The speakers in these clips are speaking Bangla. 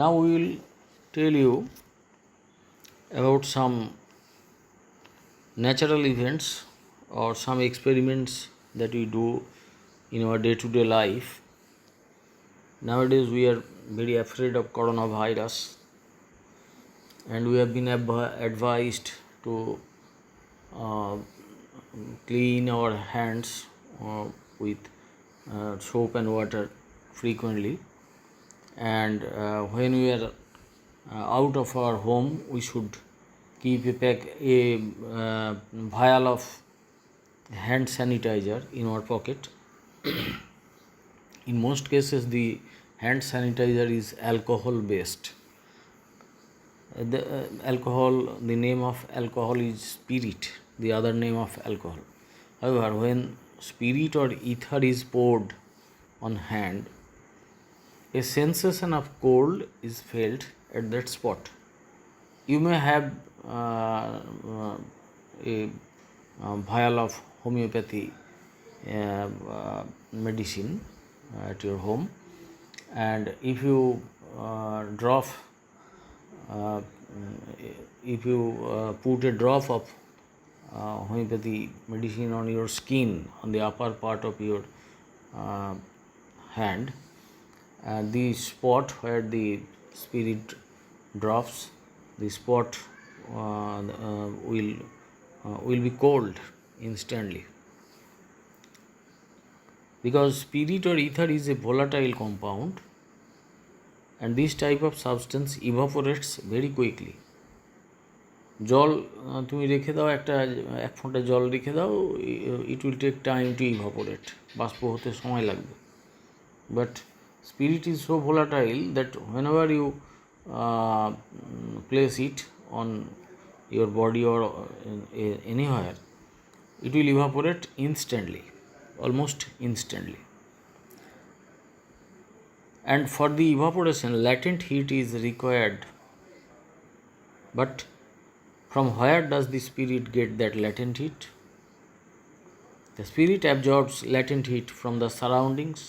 Now we will tell you about some natural events or some experiments that we do in our day-to-day life. Nowadays we are very afraid of coronavirus, and we have been advised to clean our hands with soap and water frequently, and when we are out of our home we should keep a vial of hand sanitizer in our pocket. In most cases the hand sanitizer is alcohol based. The name of alcohol is spirit, the other name of alcohol. However, when spirit or ether is poured on hand, a sensation of cold is felt at that spot. You may have a vial of homeopathy medicine at your home, and if you put a drop of homeopathy medicine on your skin, on the upper part of your hand, the spot where the spirit drops, the spot will be cold instantly, because spirit or ether is a volatile compound, and this type of substance evaporates very quickly. জল তুমি রেখে দাও, এক ফোঁটা জল রেখে দাও, it will take time to evaporate, বাষ্প হতে সময় লাগবে. But spirit is so volatile that whenever you place it on your body or anywhere, it will evaporate instantly, almost instantly. And for the evaporation, latent heat is required. But from where does the spirit get that latent heat? The spirit absorbs latent heat from the surroundings.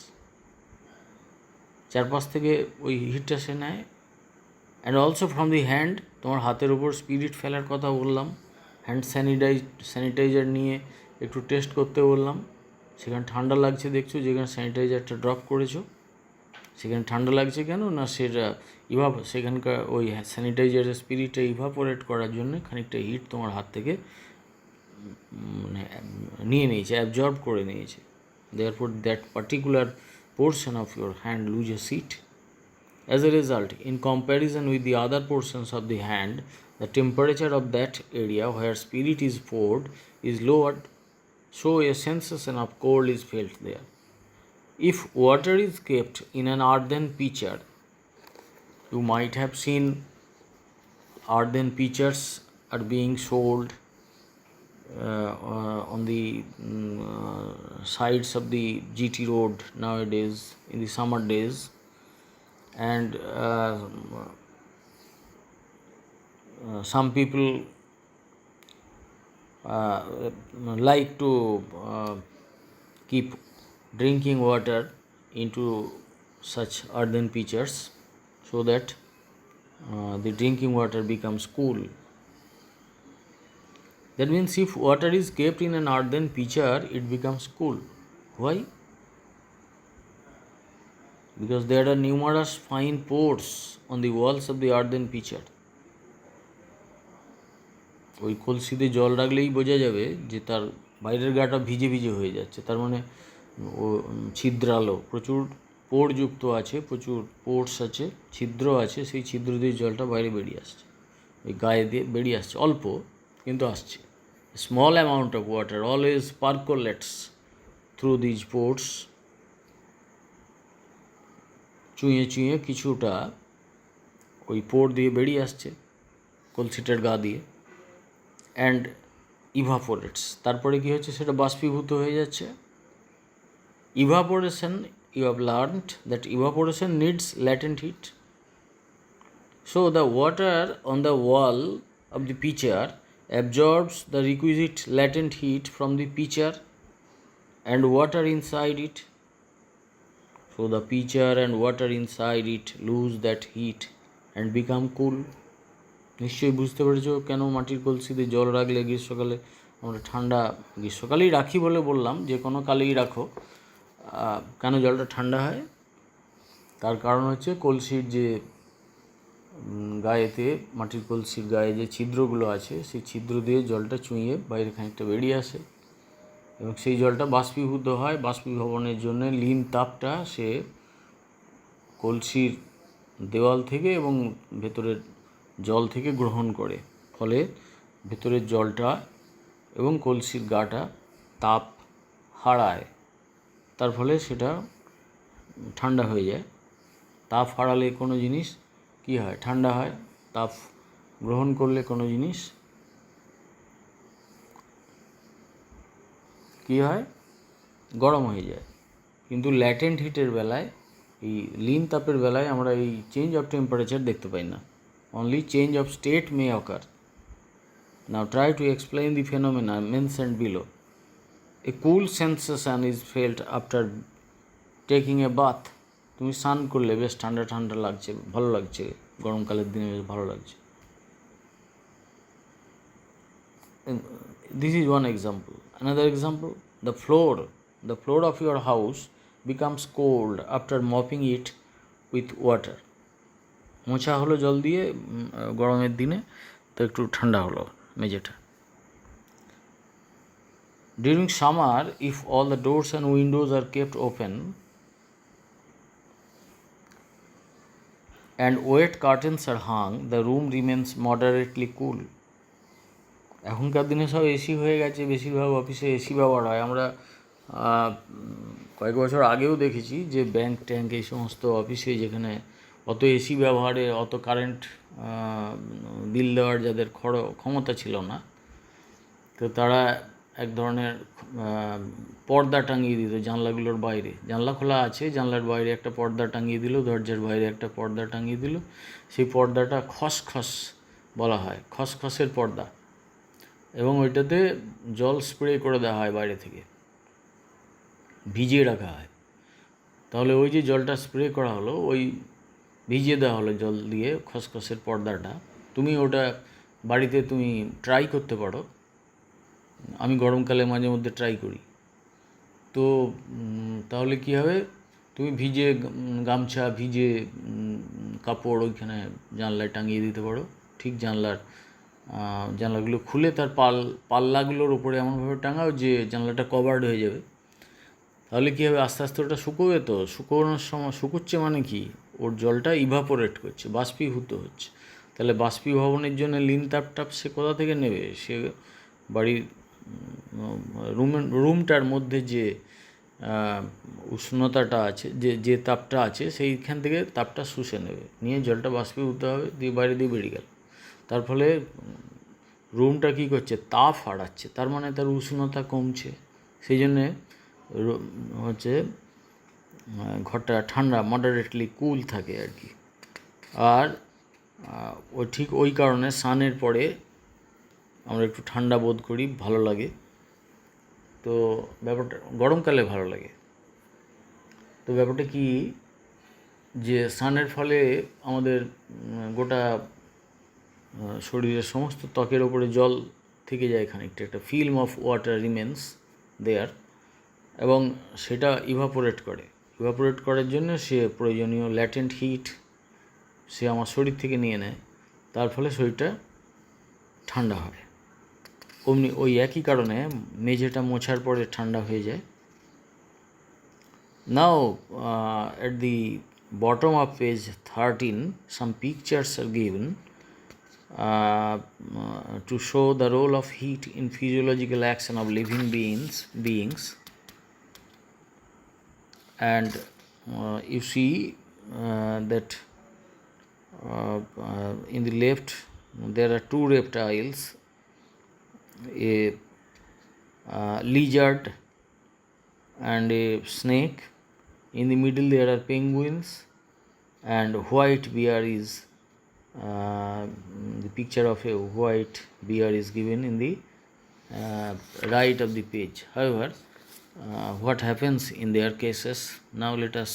চারপাশ থেকে ওই হিটটা সে নেয়, and also from the hand. তোমার হাতের উপর স্পিরিট ফেলার কথা বললাম, হ্যান্ড স্যানিটাইজার নিয়ে একটু টেস্ট করতে বললাম. সেখানে ঠান্ডা লাগছে, দেখছো যেখানে স্যানিটাইজারটা ড্রপ করেছো সেখানে ঠান্ডা লাগছে কেন না, সেটা সেখানকার ওই স্যানিটাইজারের স্পিরিটটা ইভাপোরেট করার জন্য খানিকটা হিট তোমার হাত থেকে মানে নিয়ে নিয়েছে, অ্যাবজর্ব করে নিয়েছে. Therefore that particular portion of your hand loses heat. As a result, in comparison with the other portions of the hand, the temperature of that area where spirit is poured is lowered, so a sensation of cold is felt there. If water is kept in an earthen pitcher, you might have seen earthen pitchers are being sold on the sides of the GT road nowadays in the summer days, and some people like to keep drinking water into such earthen pitchers so that the drinking water becomes cool. That means if water is kept in an earthen pitcher, it becomes cool. Why? Because there are numerous fine pores on the walls of the earthen pitcher. ওই কলসিতে জল রাখলেই বোঝা যাবে যে তার বাইরের গাটা ভিজে ভিজে হয়ে যাচ্ছে, তার মানে ও ছিদ্রালো, প্রচুর পোরযুক্ত আছে, প্রচুর পোর্স আছে, ছিদ্র আছে, সেই ছিদ্র দিয়ে জলটা বাইরে বেরিয়ে আসছে, ওই গায়ে দিয়ে বেরিয়ে আসছে, অল্প কিন্তু আসছে. Small amount of water always percolates through these pores. চুঁয়ে চুঁয়ে কিছুটা ওই পোর দিয়ে বেরিয়ে আসছে কলসিটার গা দিয়ে, অ্যান্ড ইভাপোরেটস. তারপরে কী হচ্ছে, সেটা বাষ্পীভূত হয়ে যাচ্ছে. Evaporation, you have learned that evaporation needs latent heat. So the water on the wall of the pitcher absorbs the requisite latent heat from the pitcher and water inside it. So the pitcher and water inside it lose that heat and become cool. নিশ্চয়ই বুঝতে পেরেছো কেন মাটির কলসিতে জল রাখলে গ্রীষ্মকালে আমরা ঠান্ডা, গ্রীষ্মকালেই রাখি বলে বললাম, যে কোনো কালেই রাখো, কেন জলটা ঠান্ডা হয়। তার কারণ হচ্ছে কলসির যে গায়েতে, মাটির কলসির গায়ে যে ছিদ্রগুলো আছে, সেই ছিদ্র দিয়ে জলটা চুঁইয়ে বাইরে খানিকটা বেরিয়ে আসে এবং সেই জলটা বাষ্পীভূত হয়। বাষ্পীভবনের জন্য লিন তাপটা সে কলসির দেওয়াল থেকে এবং ভেতরের জল থেকে গ্রহণ করে, ফলে ভেতরের জলটা এবং কলসির গাটা তাপ হারায়, তার ফলে সেটা ঠান্ডা হয়ে যায়। তাপ হারালে কোনো জিনিস কী হয়? ঠান্ডা হয়। তাপ গ্রহণ করলে কোনো জিনিস কী হয়? গরম হয়ে যায়। কিন্তু ল্যাটেন্ট হিটের বেলায়, এই লিন তাপের বেলায় আমরা এই চেঞ্জ অফ টেম্পারেচার দেখতে পাই না। Only change of state may occur. Now try to explain the phenomena mentioned below. A cool sensation is felt after taking a bath. তুমি স্নান করলে বেশ ঠান্ডা ঠান্ডা লাগছে, ভালো লাগছে, গরমকালের দিনে বেশ ভালো লাগছে। This is one example. Another example, the floor of your house becomes cold after mopping it with water. মোছা হলো জল দিয়ে গরমের দিনে, তো একটু ঠান্ডা হলো মেঝেটা। During summer, if all the doors and windows are kept open and wet curtains are hung, the room remains moderately cool. এখনকার দিনে সব এসি হয়ে গেছে, বেশিরভাগ অফিসে এসি ব্যবহার হয়। আমরা কয়েক বছর আগেও দেখেছি যে ব্যাংক ট্যাঙ্ক এই সমস্ত অফিসে, যেখানে অত এসি ব্যবহারে, অত কারেন্ট বিল দেওয়ার যাদের ক্ষমতা ছিল না, তো তারা এক ধরনের পর্দা টাঙিয়ে দিত জানলাগুলোর বাইরে। জানলা খোলা আছে, জানলার বাইরে একটা পর্দা টাঙিয়ে দিল, দরজার বাইরে একটা পর্দা টাঙিয়ে দিল। সেই পর্দাটা খসখস বলা হয়, খসখসের পর্দা, এবং ওইটাতে জল স্প্রে করে দেওয়া হয় বাইরে থেকে, ভিজিয়ে রাখা হয়। তাহলে ওই যে জলটা স্প্রে করা হলো, ওই ভিজিয়ে দেওয়া হলো জল দিয়ে খসখসের পর্দাটা, তুমি ওটা বাড়িতে তুমি ট্রাই করতে পারো। আমি গরমকালে মাঝে মধ্যে ট্রাই করি। তো তাহলে কী হবে, তুমি ভিজে গামছা, ভিজে কাপড় ওইখানে জানলায় টাঙিয়ে দিতে পারো। ঠিক জানলাগুলো খুলে তার পাল্লাগুলোর উপরে এমনভাবে টাঙাও যে জানলাটা কভার্ড হয়ে যাবে। তাহলে কী হবে, আস্তে আস্তে ওটা শুকোবে। তো শুকোনোর সময়, শুকোচ্ছে মানে কি, ওর জলটা ইভাপোরেট করছে, বাষ্পীভূত হচ্ছে। তাহলে বাষ্পীভবনের জন্য লিন তাপ সে কোথা থেকে নেবে? সে বাড়ির রুমটার মধ্যে যে উষ্ণতাটা আছে, যে তাপটা আছে, সেইখান থেকে তাপটা শুষে নেবে, নিয়ে জলটা বাষ্পীভূত হবে, দিয়ে বাইরে দিয়ে বেরিয়ে গেল। তার ফলে রুমটা কী করছে? তাপ হারাচ্ছে, তার মানে তার উষ্ণতা কমছে। সেই জন্যে হচ্ছে ঘরটা ঠান্ডা, মডারেটলি কুল থাকে আর কি। আর ঠিক ওই কারণে স্নানের পরে আমরা একটু ঠান্ডা বোধ করি, ভালো লাগে। তো ব্যাপারটা গরমকালে ভালো লাগে। তো ব্যাপারটা কি, যে স্নানের ফলে আমাদের গোটা শরীরের সমস্ত ত্বকের ওপরে জল থেকে যায় খানিকটা, একটা ফিল্ম অফ ওয়াটার রিমেন্স দেয়ার, এবং সেটা ইভাপোরেট করার জন্য সে প্রয়োজনীয় ল্যাটেন্ট হিট সে আমার শরীর থেকে নিয়ে নেয়, তার ফলে শরীরটা ঠান্ডা হয়। অমনি ওই একই কারণে মেঝেটা মোছার পরে ঠান্ডা হয়ে যায়। নাও at the bottom of page 13 some pictures are given to show the role of heat in physiological action of living beings. And you see that in the left there are two reptiles, a lizard and a snake. In the middle there are penguins, and white bear is the picture of a white bear is given in the right of the page. However, what happens in their cases, now let us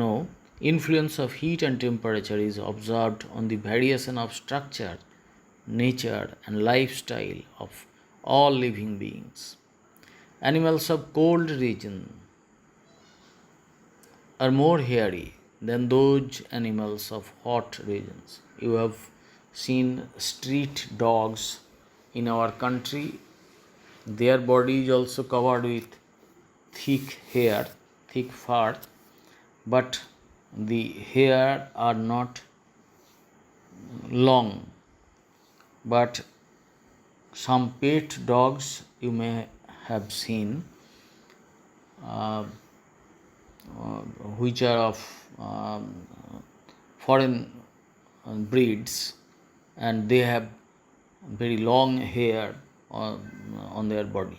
know. Influence of heat and temperature is observed on the variation of structure, nature, and lifestyle of all living beings. Animals of cold region are more hairy than those animals of hot regions. You have seen street dogs in our country, their body is also covered with thick hair, thick fur, but the hair are not long. But some pet dogs you may have seen, uh, which are of foreign breeds, and they have very long hair on their body.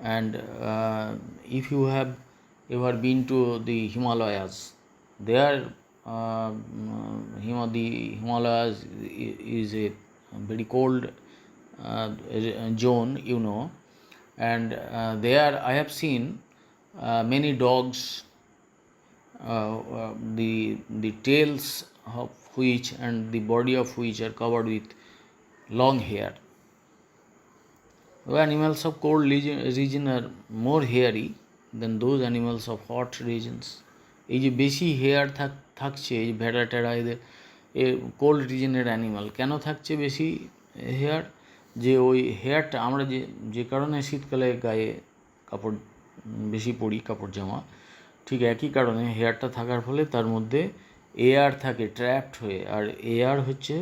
And if you have ever been to the Himalayas, there the Himalayas is a very cold zone, and there I have seen many dogs, the tails of which and the body of which are covered with long hair. Animals of cold region are more hairy than those animals of hot regions. এই যে বেশি হেয়ার থাকছে এই ভেড়া টেড়া এদের কোল্ড রিজনের অ্যানিমাল কেন থাকছে বেশি হেয়ার? যে ওই হেয়ারটা আমরা যে কারণে শীতকালে গায়ে কাপড় বেশি পরি, কাপড় জামা, ঠিক একই কারণে হেয়ারটা থাকার ফলে তার মধ্যে এয়ার থাকে ট্র্যাপড হয়ে, আর এয়ার হচ্ছে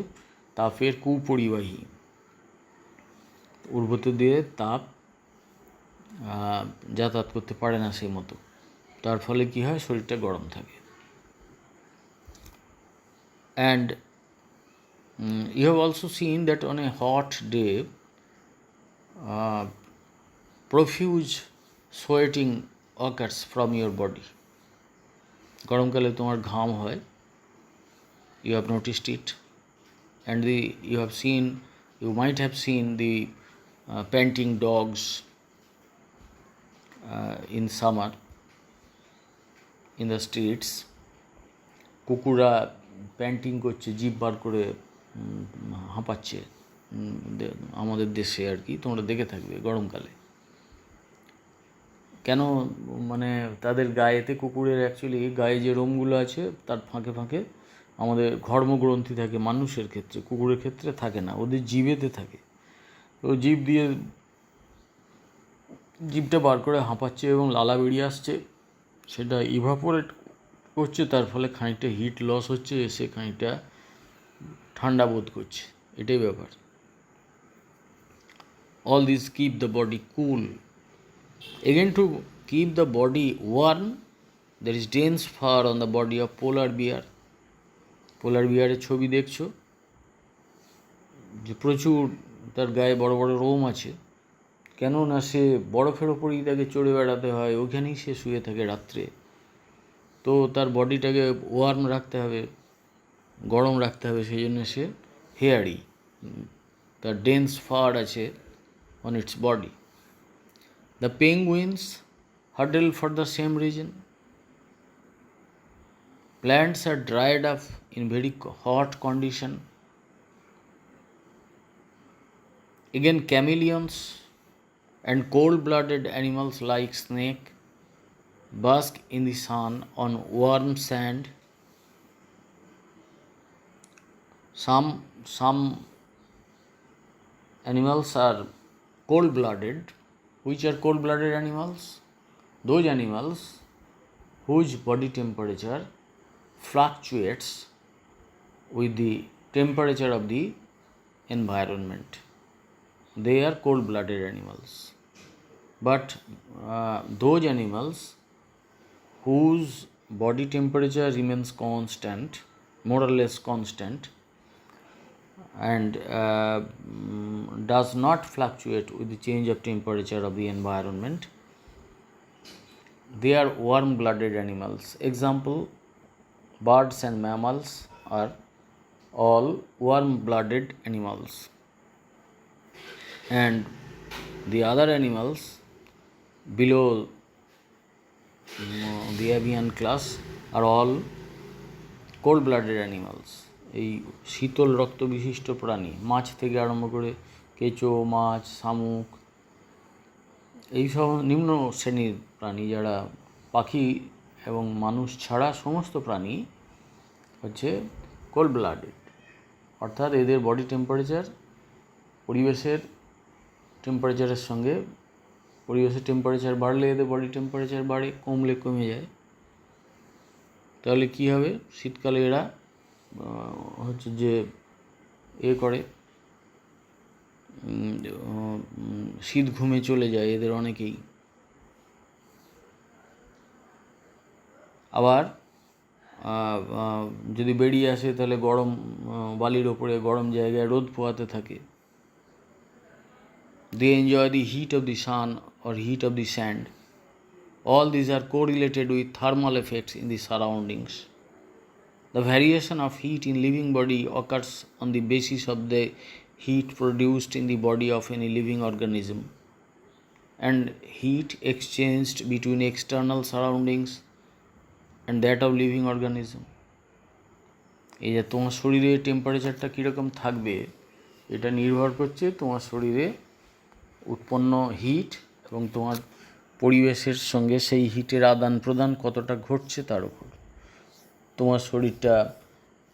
তাপের কুপরিবাহী। ওর ভেতর দিয়ে তাপ যাতায়াত করতে পারে না সেই মতো, তার ফলে কী হয়, শরীরটা গরম থাকে। And you have also seen that on a hot day profuse sweating occurs from your body. গরমকালে তোমার ঘাম হয়, you have noticed it, and you might have seen the panting dogs in summer in the streets. Kukura painting করছে, জিভ বার করে হাঁপাচ্ছে আমাদের দেশে আর কি, তোমরা দেখে থাকবে গরমকালে। কেন, মানে তাদের গায়েতে, কুকুরের অ্যাকচুয়ালি গায়ে যে রোমগুলো আছে তার ফাঁকে ফাঁকে আমাদের ঘর্মগ্রন্থি থাকে মানুষের ক্ষেত্রে, কুকুরের ক্ষেত্রে থাকে না, ওদের জিভেতে থাকে। তো জিভটা বার করে হাঁপাচ্ছে এবং লালা বেরিয়ে আসছে, সেটা ইভাপোরেট করছে, তার ফলে খানিকটা হিট লস হচ্ছে, এসে খানিকটা ঠান্ডা বোধ করছে, এটাই ব্যাপার। All this keep the body cool. Again to keep the body warm, there is dense fur on the body of polar bear. Polar বিয়ারের ছবি দেখছো, যে প্রচুর তার গায়ে বড় বড় রোম আছে, কেননা সে বরফের ওপরেই তাকে চড়ে বেড়াতে হয়, ওইখানেই সে শুয়ে থাকে রাত্রে। তো তার বডিটাকে ওয়ার্ম রাখতে হবে, গরম রাখতে হবে, সেই জন্য সে হেয়ারি, তার ডেন্স ফার আছে on its body. The penguins huddle for the same reason. Plants are dried up in very hot condition. Again, chameleons and cold-blooded animals like snake bask in the sun on warm sand. Some animals are cold-blooded. Which are cold-blooded animals? Those animals whose body temperature fluctuates with the temperature of the environment. They are cold-blooded animals. But those animals whose body temperature remains constant, more or less constant, and does not fluctuate with the change of temperature of the environment, they are warm-blooded animals. Example, birds and mammals are all warm-blooded animals, and the other animals below the avian class are all cold blooded animals. এই শীতল রক্ত বিশিষ্ট প্রাণী, মাছ থেকে আরম্ভ করে কেঁচো, মাছ, শামুক, এইসব নিম্ন শ্রেণীর প্রাণী, যারা পাখি এবং মানুষ ছাড়া সমস্ত প্রাণী হচ্ছে কোল্ড ব্লাডেড, অর্থাৎ এদের বডি টেম্পারেচার পরিবেশের টেম্পারেচারের সঙ্গে, পরিবেশের টেম্পারেচার বাড়লে এদের বডি টেম্পারেচার বাড়ে, কমলে কমে যায়। তাহলে কী হবে, শীতকালে এরা হচ্ছে যে করে শীত ঘুমে চলে যায় এদের অনেকেই। আবার যদি বেরিয়ে আসে তাহলে গরম বালির ওপরে গরম জায়গায় রোদ পোহাতে থাকে। They enjoy the heat of the sun or heat of the sand. All these are correlated with thermal effects in the surroundings. The variation of heat in living body occurs on the basis of the heat produced in the body of any living organism and heat exchanged between external surroundings and that of living organism. এই যে তোমার শরীরে টেম্পারেচারটা কীরকম থাকবে এটা নির্ভর করছে তোমার শরীরে উৎপন্ন হিট এবং তোমার পরিবেশের সঙ্গে সেই হিটের আদান প্রদান কতটা ঘটছে তার উপর। তোমার শরীরটা,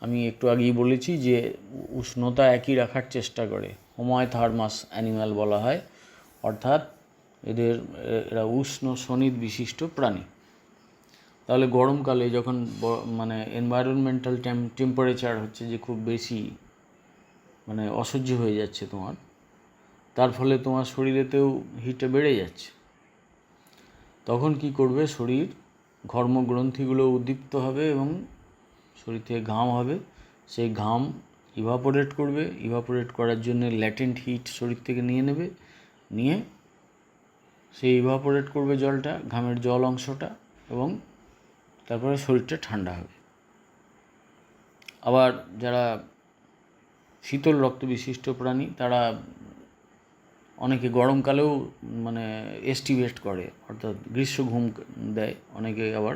আমি একটু আগেই বলেছি যে উষ্ণতা একই রাখার চেষ্টা করে, হোমোথার্মাস অ্যানিম্যাল বলা হয়, অর্থাৎ এরা উষ্ণ শোণিত বিশিষ্ট প্রাণী। তাহলে গরমকালে যখন মানে এনভায়রনমেন্টাল টেম্পারেচার হচ্ছে যে খুব বেশি, মানে অসহ্য হয়ে যাচ্ছে তোমার, তার ফলে তোমার শরীরেতেও হিটটা বেড়ে যাচ্ছে। তখন কি করবে, শরীর ঘর্মগ্রন্থিগুলো উদ্দীপ্ত হবে এবং শরীর থেকে ঘাম হবে, সেই ঘাম ইভাপোরেট করবে, ইভাপোরেট করার জন্য ল্যাটেন্ট হিট শরীর থেকে নিয়ে নেবে, নিয়ে সেই ইভাপোরেট করবে জলটা, ঘামের জল অংশটা, এবং তারপরে শরীরটা ঠান্ডা হবে। আবার যারা শীতল রক্ত বিশিষ্ট প্রাণী তারা অনেকে গরমকালেও মানে এস্টিভেট করে, অর্থাৎ গ্রীষ্ম ঘুম দেয়, অনেকে আবার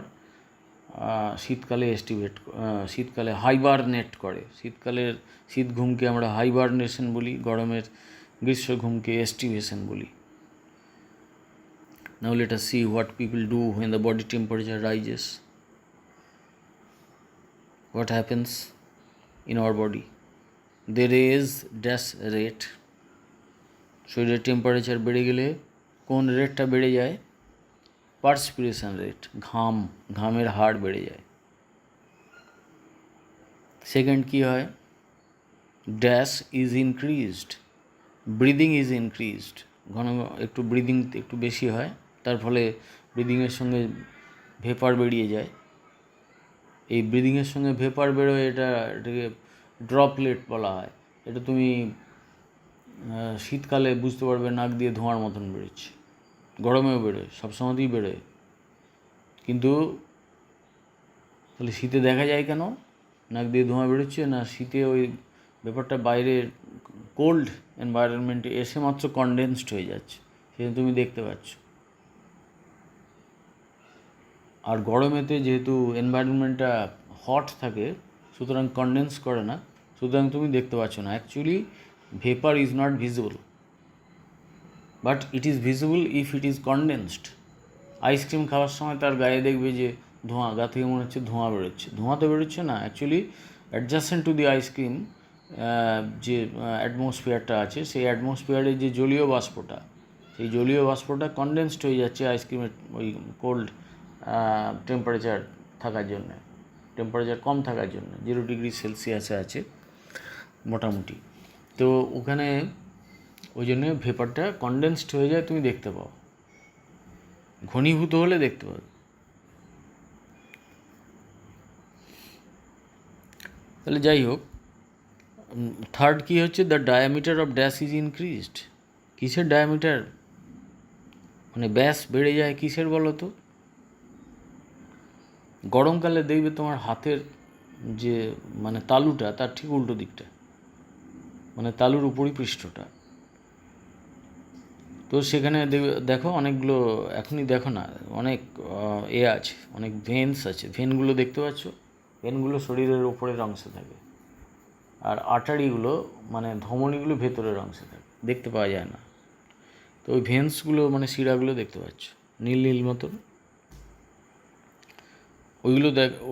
শীতকালে হাইবারনেট করে। শীত ঘুমকে আমরা হাইবারনেশন বলি, গরমের গ্রীষ্ম ঘুমকে এস্টিভেশন বলি। Now let us see what people do when the body temperature rises. What happens in our body? They raise dash rate. শরীরের টেম্পারেচার বেড়ে গেলে কোন রেটটা বেড়ে যায়? পারসপিরেশন রেট, ঘামের হার বেড়ে যায়। সেকেন্ড কি হয়? Dash is increased, breathing is increased, breathing একটু বেশি হয়, তার ফলে ব্রিদিংয়ের সঙ্গে ভেপার বেরিয়ে যায়। এই ব্রিদিংয়ের সঙ্গে ভেপার বেরোয়, এটাকে ড্রপলেট বলা হয়। এটা তুমি শীতকালে বুঝতে পারবে নাক দিয়ে ধোঁয়ার মতন বেরোচ্ছে, গরমেও বেরোয়, সবসময়তেই বেরোয়। কিন্তু তাহলে শীতে দেখা যায় কেন নাক দিয়ে ধোঁয়া বেরোচ্ছে? না, শীতে ওই ব্যাপারটা বাইরে কোল্ড এনভায়রনমেন্টে এসে মাত্র কনডেন্সড হয়ে যাচ্ছে, সেটা তুমি দেখতে পাচ্ছ। আর গরমেতে যেহেতু এনভায়রনমেন্টটা হট থাকে, সুতরাং কনডেন্স করে না, সুতরাং তুমি দেখতে পাচ্ছ না। Actually vapour is not visible, but it is visible if it is condensed. Ice cream খাওয়ার সময় তার গায়ে দেখবে যে ধোঁয়া, গা থেকে মনে হচ্ছে ধোঁয়া বেরোচ্ছে। ধোঁয়া তো বেরোচ্ছে না, actually adjacent to the ice cream যে অ্যাটমসফিয়ারটা আছে, সেই অ্যাটমসফিয়ারের যে জলীয় বাষ্পটা, সেই জলীয় বাষ্পটা কনডেন্সড হয়ে যাচ্ছে আইসক্রিমের ওই কোল্ড টেম্পারেচার থাকার জন্য, টেম্পারেচার কম থাকার জন্য, 0 ডিগ্রি সেলসিয়াসে আছে মোটামুটি। তো ওখানে ওই জন্য ভেপারটা কনডেন্সড হয়ে যায়, তুমি দেখতে পাও, ঘনীভূত হলে দেখতে পাবে। তাহলে যাই হোক, থার্ড কী হচ্ছে? The diameter of dash is increased. কিসের ডায়ামিটার, মানে ব্যাস বেড়ে যায় কিসের বলো তো? গরমকালে দেখবে তোমার হাতের যে মানে তালুটা, তার ঠিক উল্টো দিকটা, মানে তালুর উপরিপৃষ্ঠটা, তো সেখানে দেখো অনেকগুলো, এখনই দেখো না, অনেক আছে, অনেক ভেন্স আছে। ভেনগুলো দেখতে পাচ্ছ? ভেনগুলো শরীরের ওপরের অংশে থাকে, আর আর্টারিগুলো মানে ধমনীগুলো ভেতরের অংশে থাকে, দেখতে পাওয়া যায় না। তো ওই ভেন্সগুলো মানে শিরাগুলো দেখতে পাচ্ছ, নীল নীল মতন।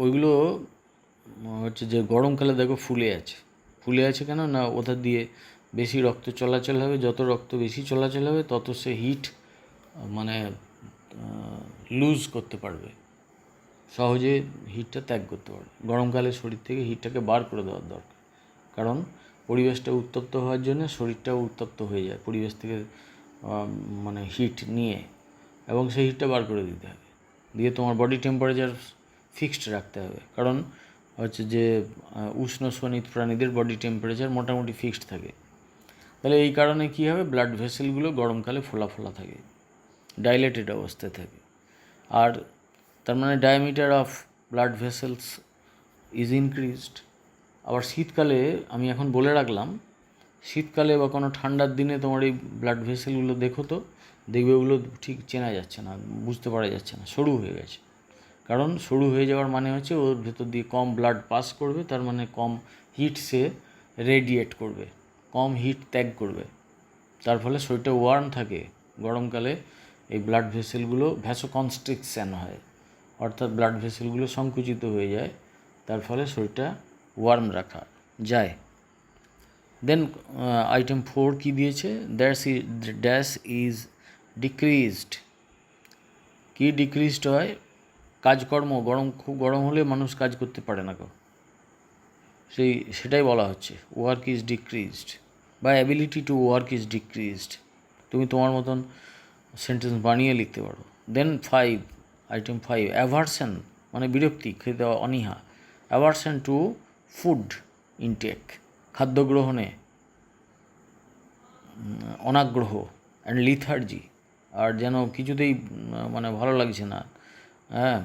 ওইগুলো হচ্ছে যে গরমকালে দেখো ফুলে আছে। ফুলে আছে কেন না, ওদের দিয়ে বেশি রক্ত চলাচল হবে। যত রক্ত বেশি চলাচল হবে তত সে হিট মানে লুজ করতে পারবে, সহজে হিটটা ত্যাগ করতে পারবে। গরমকালে শরীর থেকে হিটটাকে বার করে দেওয়ার দরকার, কারণ পরিবেশটা উত্তপ্ত হওয়ার জন্য শরীরটাও উত্তপ্ত হয়ে যায় পরিবেশ থেকে মানে হিট নিয়ে, এবং সেই হিটটা বার করে দিতে হবে। দিয়ে তোমার বডি টেম্পারেচার ফিক্সড রাখতে হবে, কারণ হচ্ছে যে উষ্ণ শোণিত প্রাণীদের বডি টেম্পারেচার মোটামুটি ফিক্সড থাকে। তাহলে এই কারণে কী হবে, ব্লাড ভেসেলগুলো গরমকালে ফোলা ফোলা থাকে, ডাইলেটেড অবস্থায় থাকে। আর তার মানে diameter of blood vessels is increased. আবার শীতকালে, আমি এখন বলে রাখলাম, শীতকালে বা কোনো ঠান্ডার দিনে তোমার এই ব্লাড ভেসেলগুলো দেখো তো, দেখবে ওগুলো ঠিক চেনা যাচ্ছে না, বুঝতে পারা যাচ্ছে না, সরু হয়ে গেছে। কারণ সরু হয়ে যাওয়ার মানে হচ্ছে ওর ভেতর দিয়ে কম ব্লাড পাস করবে, তার মানে কম হিট সে রেডিয়েট করবে, কম হিট ত্যাগ করবে। তার ফলে শরীরটা ওয়ার্ম থাকে। গরমকালে এই ব্লাড ভেসেলগুলো ভ্যাসোকনস্ট্রিকশন হয়, অর্থাৎ ব্লাড ভেসেলগুলো সংকুচিত হয়ে যায়, তার ফলে শরীরটা ওয়ার্ম রাখা যায়। দেন আইটেম 4 কী দিয়েছে, ড্যাশ ইজ ডিক্রিজড। কী ডিক্রিজড হয়? কাজকর্ম, খুব গরম হলে মানুষ কাজ করতে পারে না কেউ, সেটাই বলা হচ্ছে, ওয়ার্ক ইজ ডিক্রিজড বা ability to work is decreased. তুমি তোমার মতন সেন্টেন্স বানিয়ে লিখতে পারো। দেন 5, আইটেম 5, অ্যাভারশন মানে বিরক্তি, খেতে অনীহা। অ্যাভারশন টু ফুড ইনটেক, খাদ্য গ্রহণে অনাগ্রহ। অ্যান্ড লিথার্জি, আর যেন কিছুতেই মানে ভালো লাগছে না, হ্যাঁ,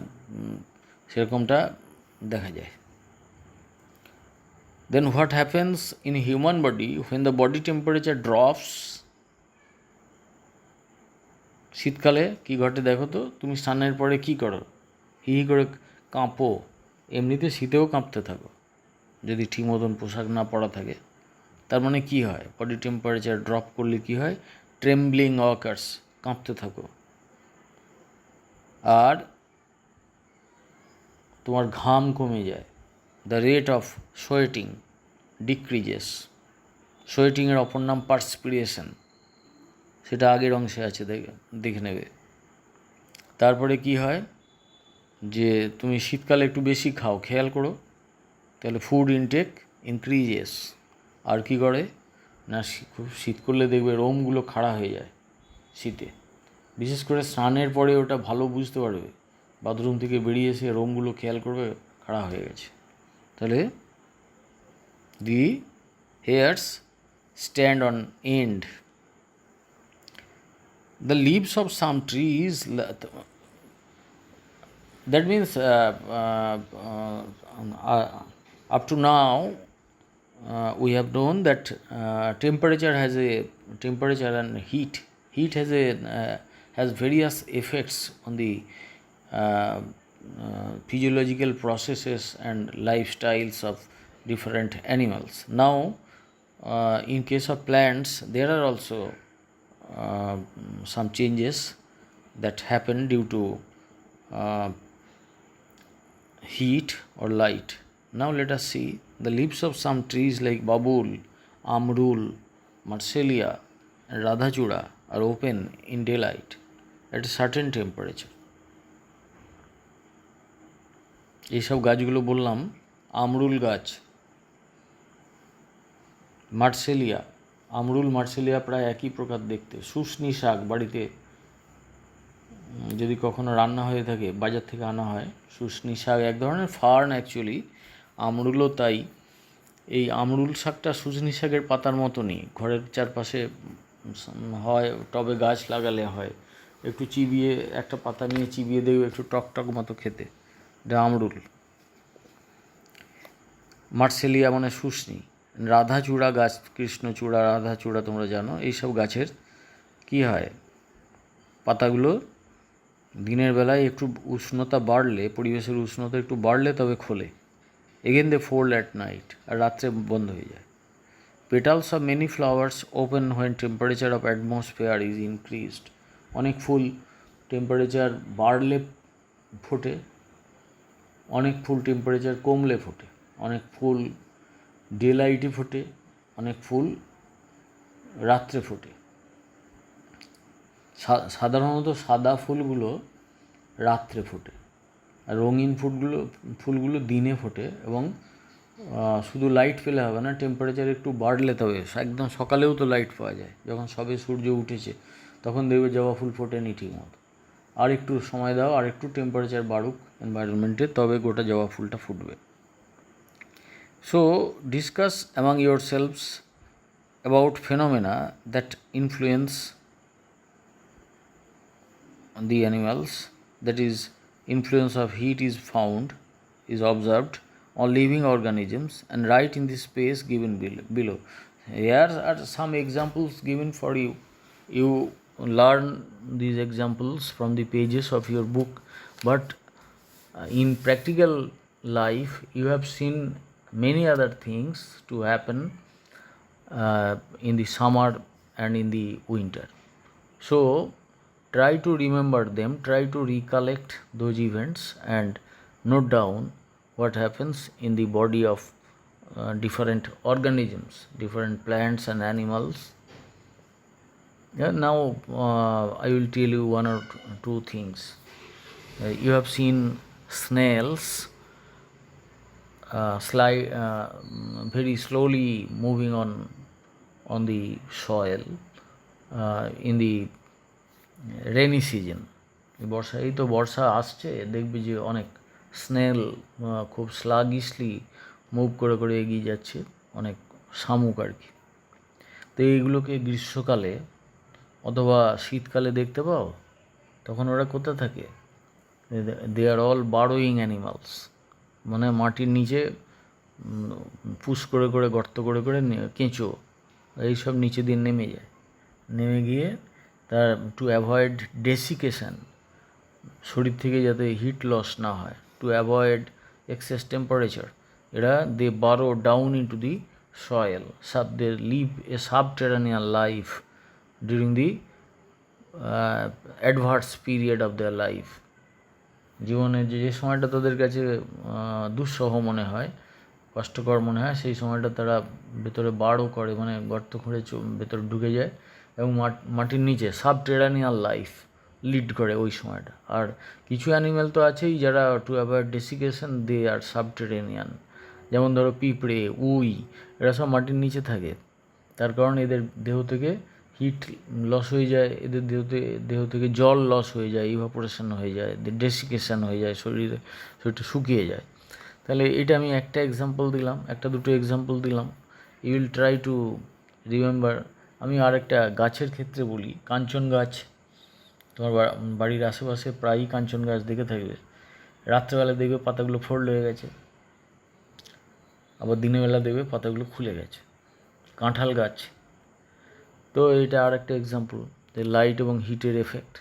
সেরকমটা দেখা যায়। Then what happens in human body when the body temperature drops? শীতকালে কি ঘটে দেখো তো, তুমি স্নানের পরে কি করো? হি হি করে কাঁপো, এমনিতে শীতেও কাঁপতে থাকো যদি ঠিক মতন পোশাক না পরা থাকে। তার মানে কি হয়, বডি টেম্পারেচার ড্রপ করলে কি হয়, ট্রেমব্লিং অকার্স, কাঁপতে থাকো। আর তোমার ঘাম কমে যায়, the rate of sweating decreases. সোয়েটিংয়ের অপর নাম পার্সপিরেশন, সেটা আগের অংশে আছে, দেখে নেবে। তারপরে কি হয়, যে তুমি শীতকালে একটু বেশি খাও, খেয়াল করো, তাহলে ফুড ইনটেক ইনক্রিজেস। আর কি করে না, খুব শীত করলে দেখবে রোমগুলো খাড়া হয়ে যায় শীতে, বিশেষ করে স্নানের পরে ওটা ভালো বুঝতে পারবে। বাথরুম থেকে বেরিয়ে এসে রোমগুলো খেয়াল করবে খাড়া হয়ে গেছে। তাহলে the hairs stand on end. The leaves of some trees, that means up to now we have known that temperature and heat has various effects on the physiological processes and lifestyles of different animals. Now in case of plants, there are also some changes that happen due to heat or light. Now let us see the leaves of some trees like babul, amrul, marsilia and radhachuda are open in daylight at a certain temperature. এইসব গাছগুলো বললাম, আমরুল গাছ, মার্সেলিয়া, আমরুল মার্সেলিয়া প্রায় একই প্রকার দেখতে। শুষ্নি শাক, বাড়িতে যদি কখনো রান্না হয়ে থাকে, বাজার থেকে আনা হয় শুষ্নি শাক, এক ধরনের ফার্ন অ্যাকচুয়ালি, আমরুলও তাই। এই আমরুল শাকটা শুষ্নি শাকের পাতার মতনই, ঘরের চারপাশে হয়, টবে গাছ লাগালে হয়। একটু চিবিয়ে, একটা পাতা নিয়ে চিবিয়ে দেখবে একটু টকটক মতো খেতে, এটা আমরুল। মার্সেলিয়া মানে শুষ্নি। রাধাচূড়া গাছ, কৃষ্ণচূড়া, রাধাচূড়া তোমরা জানো, এইসব গাছের কি হয়, পাতাগুলো দিনের বেলায় একটু উষ্ণতা বাড়লে, পরিবেশের উষ্ণতা একটু বাড়লে তবে খোলে। Again they fold at night, আর রাত্রে বন্ধ হয়ে যায়। Petals of many flowers open when temperature of atmosphere is increased. অনেক ফুল টেম্পারেচার বাড়লে ফোটে, অনেক ফুল টেম্পারেচার কমলে ফোটে। অনেক ফুল ডে লাইটে ফোটে, অনেক ফুল রাত্রে ফোটে। সাধারণত সাদা ফুলগুলো রাত্রে ফোটে, আর রঙিন ফুলগুলো দিনে ফোটে। এবং শুধু লাইট পেলে হবে না, টেম্পারেচার একটু বাড়লে তবে। একদম সকালেও তো লাইট পাওয়া যায়, যখন সবে সূর্য উঠেছে তখন দেখবে জবা ফুল ফোটেনি ঠিক মতো। আর একটু সময় দাও, আর একটু টেম্পারেচার বাড়ুক এনভায়রনমেন্টে, তবে গোটা জবা ফুলটা ফুটবে। So discuss among your selves about phenomena that influence the animals, that is, influence of heat is observed on living organisms, and write in the space given below. Here are some examples given for you. You learn these examples from the pages of your book, but in practical life you have seen many other things to happen in the summer and in the winter. So try to remember them, try to recollect those events, and note down what happens in the body of different organisms, different plants and animals. Now I will tell you one or two things. You have seen snails very slowly moving on the soil in the rainy season. এই তো বর্ষা আসছে, দেখবি যে অনেক স্নেল খুব স্লাগিশলি মুভ করে করে এগিয়ে যাচ্ছে, অনেক শামুক আর কি। তো এইগুলোকে গ্রীষ্মকালে অথবা শীতকালে দেখতে পাও। তখন ওরা কোথায় থাকে? দে আর অল বারোয়িং অ্যানিমালস, মানে মাটির নিচে পুশ করে করে, গর্ত করে করে, কেঁচো এইসব নিচে দিয়ে নেমে যায়। নেমে গিয়ে তার টু অ্যাভয়েড ডেসিকেশান, শরীর থেকে যাতে হিট লস না হয়, টু অ্যাভয়েড এক্সেস টেম্পারেচার, এরা they burrow down into the soil, they live a subterranean life during the adverse period of their life. জীবনের যে সময়টা তাদের কাছে দুঃসহ মনে হয়, কষ্টকর মনে হয়, সেই সময়টা তারা ভেতরে বারো করে, মানে গর্ত খুঁড়ে ভেতরে ঢুকে যায় এবং মাটির নিচে সাবটেরানিয়াল লাইফ লিড করে ওই সময়টা। আর কিছু অ্যানিম্যাল তো আছেই যারা টু অ্যাভয়েড ডেসিকেশন দে আর সাবটেরানিয়ান, যেমন ধরো পিঁপড়ে, উই, এরা সব মাটির নিচে থাকে। তার কারণ এদের দেহ থেকে হিট লস হয়ে যায়, এদের দেহ থেকে জল লস হয়ে যায়, ইভাপোরেশন হয়ে যায়, ডেসিকেশন হয়ে যায়, শরীরটা শুকিয়ে যায়। তাহলে এটা আমি একটা এক্সাম্পল দিলাম, একটা দুটো এক্সাম্পল দিলাম। You will try to remember. আমি আর একটা গাছের ক্ষেত্রে বলি, কাঞ্চন গাছ। তোমার বাড়ির আশেপাশে প্রায়ই কাঞ্চন গাছ দেখে থাকবে। রাত্রেবেলা দেখবে পাতাগুলো ফোল্ড হয়ে গেছে, আবার দিনের বেলা দেখবে পাতাগুলো খুলে গেছে। কাঁঠাল গাছ, তো এটা আর একটা এক্সাম্পল, যে লাইট এবং হিটের effect.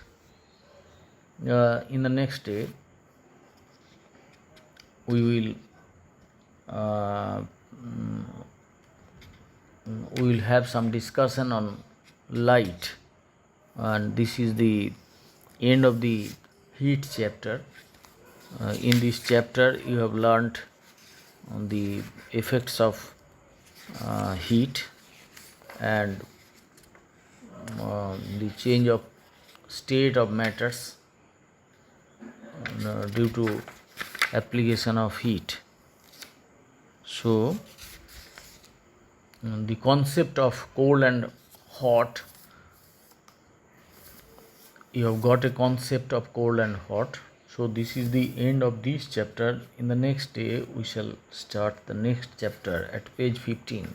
In the next day we will have some discussion on light, and this is the end of the heat chapter. In this chapter you have learnt the effects of heat and the change of state of matters due to application of heat. So the concept of cold and hot, you have got a concept of cold and hot. So this is the end of this chapter. In the next day we shall start the next chapter at page 15.